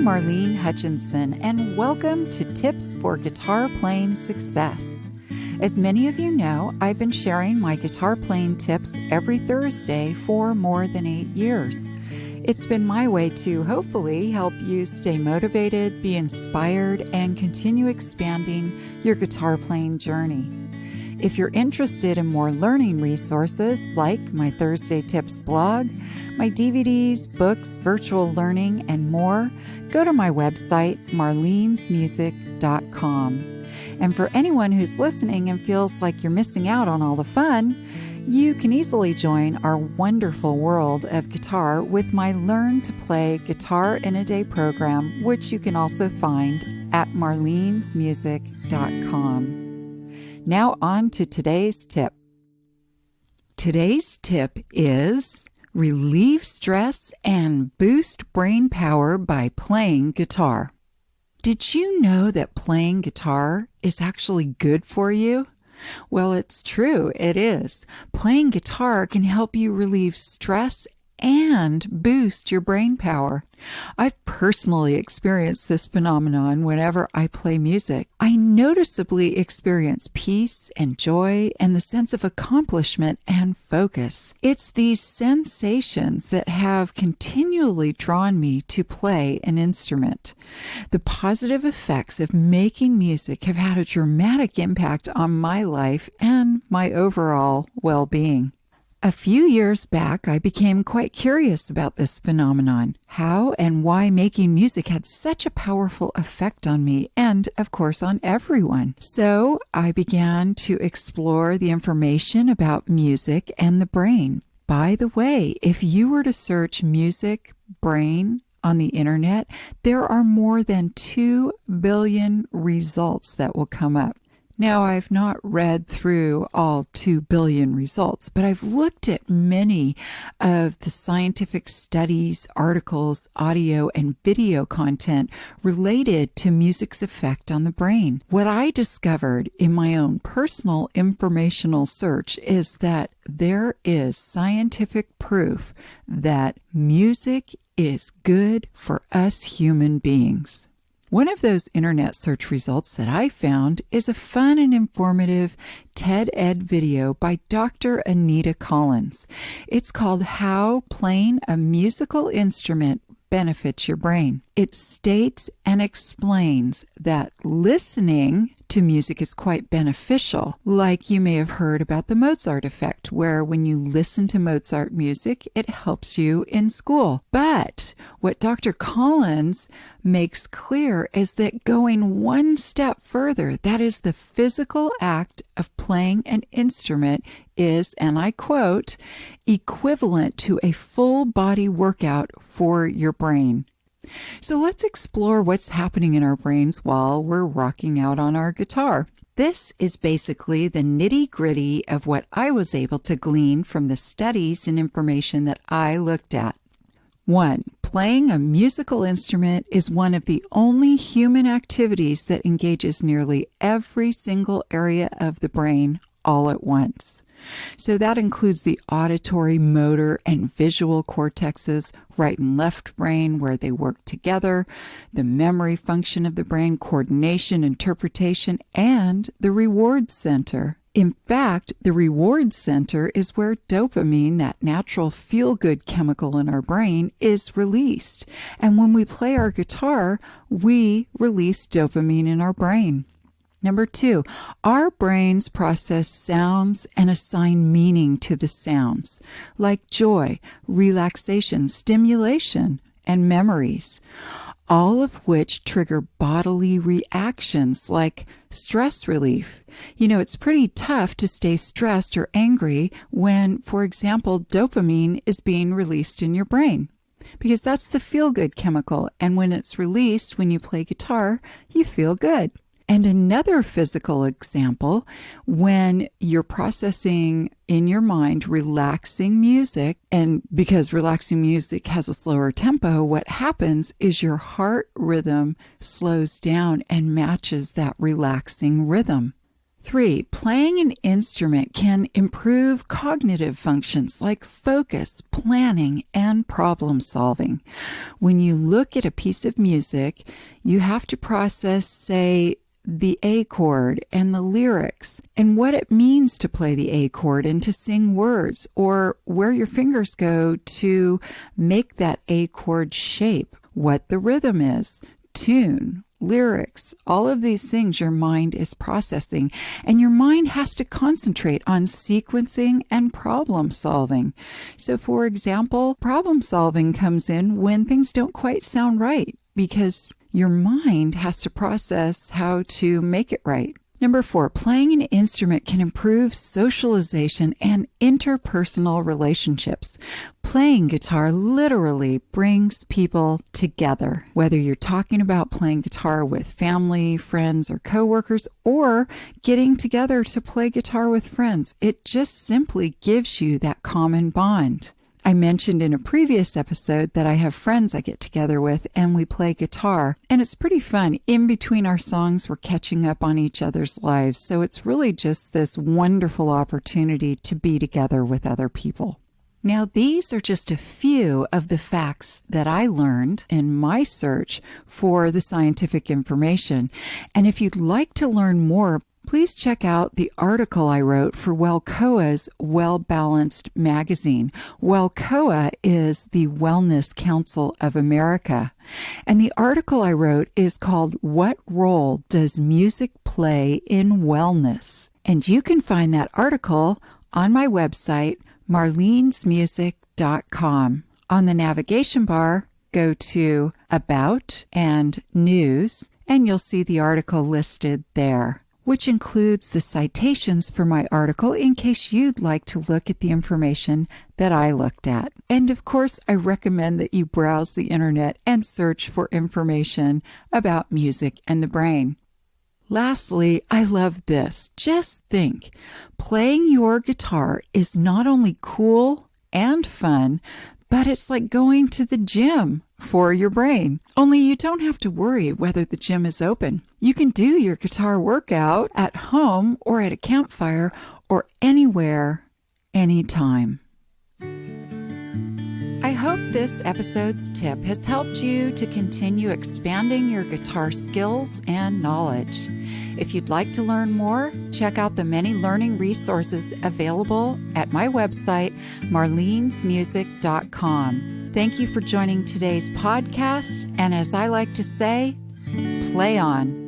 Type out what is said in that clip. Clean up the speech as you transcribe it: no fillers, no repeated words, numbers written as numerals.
Marlene Hutchinson, and welcome to Tips for Guitar Playing Success. As many of you know, I've been sharing my guitar playing tips every Thursday for more than 8 years. It's been my way to hopefully help you stay motivated, be inspired, and continue expanding your guitar playing journey. If you're interested in more learning resources like my Thursday Tips blog, my DVDs, books, virtual learning, and more, go to my website, marlenesmusic.com. And for anyone who's listening and feels like you're missing out on all the fun, you can easily join our wonderful world of guitar with my Learn to Play Guitar in a Day program, which you can also find at marlenesmusic.com. Now on to today's tip. Today's tip is relieve stress and boost brain power by playing guitar. Did you know that playing guitar is actually good for you? Well, it's true, it is. Playing guitar can help you relieve stress and boost your brain power. I've personally experienced this phenomenon whenever I play music. I noticeably experience peace and joy and the sense of accomplishment and focus. It's these sensations that have continually drawn me to play an instrument. The positive effects of making music have had a dramatic impact on my life and my overall well-being. A few years back, I became quite curious about this phenomenon, how and why making music had such a powerful effect on me and, of course, on everyone. So I began to explore the information about music and the brain. By the way, if you were to search music, brain, on the internet, there are more than 2 billion results that will come up. Now, I've not read through all 2 billion results, but I've looked at many of the scientific studies, articles, audio, and video content related to music's effect on the brain. What I discovered in my own personal informational search is that there is scientific proof that music is good for us human beings. One of those internet search results that I found is a fun and informative TED Ed video by Dr. Anita Collins. It's called How Playing a Musical Instrument Benefits Your Brain. It states and explains that listening to music is quite beneficial, like you may have heard about the Mozart effect, where when you listen to Mozart music, it helps you in school. But what Dr. Collins makes clear is that going one step further, that is the physical act of playing an instrument is, and I quote, equivalent to a full body workout for your brain. So let's explore what's happening in our brains while we're rocking out on our guitar. This is basically the nitty-gritty of what I was able to glean from the studies and information that I looked at. 1. Playing a musical instrument is one of the only human activities that engages nearly every single area of the brain all at once. So that includes the auditory, motor, and visual cortexes, right and left brain, where they work together, the memory function of the brain, coordination, interpretation, and the reward center. In fact, the reward center is where dopamine, that natural feel-good chemical in our brain, is released. And when we play our guitar, we release dopamine in our brain. Number 2, our brains process sounds and assign meaning to the sounds, like joy, relaxation, stimulation, and memories, all of which trigger bodily reactions like stress relief. You know, it's pretty tough to stay stressed or angry when, for example, dopamine is being released in your brain, because that's the feel-good chemical, and when it's released when you play guitar, you feel good. And another physical example, when you're processing in your mind relaxing music, and because relaxing music has a slower tempo, what happens is your heart rhythm slows down and matches that relaxing rhythm. 3, playing an instrument can improve cognitive functions like focus, planning, and problem solving. When you look at a piece of music, you have to process, say, the A chord and the lyrics and what it means to play the A chord and to sing words, or where your fingers go to make that A chord shape, what the rhythm is, tune, lyrics, all of these things your mind is processing, and your mind has to concentrate on sequencing and problem solving. So, for example, problem solving comes in when things don't quite sound right because your mind has to process how to make it right. Number 4, playing an instrument can improve socialization and interpersonal relationships. Playing guitar literally brings people together. Whether you're talking about playing guitar with family, friends, or coworkers, or getting together to play guitar with friends, it just simply gives you that common bond. I mentioned in a previous episode that I have friends I get together with and we play guitar, and it's pretty fun. In between our songs, we're catching up on each other's lives, so it's really just this wonderful opportunity to be together with other people. Now, these are just a few of the facts that I learned in my search for the scientific information, and if you'd like to learn more, please check out the article I wrote for WellCoa's Well Balanced magazine. WellCoa is the Wellness Council of America. And the article I wrote is called What Role Does Music Play in Wellness? And you can find that article on my website, marlenesmusic.com. On the navigation bar, go to About and News, and you'll see the article listed there, which includes the citations for my article in case you'd like to look at the information that I looked at. And of course, I recommend that you browse the internet and search for information about music and the brain. Lastly, I love this. Just think, playing your guitar is not only cool and fun, but it's like going to the gym for your brain. Only you don't have to worry whether the gym is open. You can do your guitar workout at home or at a campfire or anywhere, anytime. I hope this episode's tip has helped you to continue expanding your guitar skills and knowledge. If you'd like to learn more, check out the many learning resources available at my website, marlenesmusic.com. Thank you for joining today's podcast, and as I like to say, play on.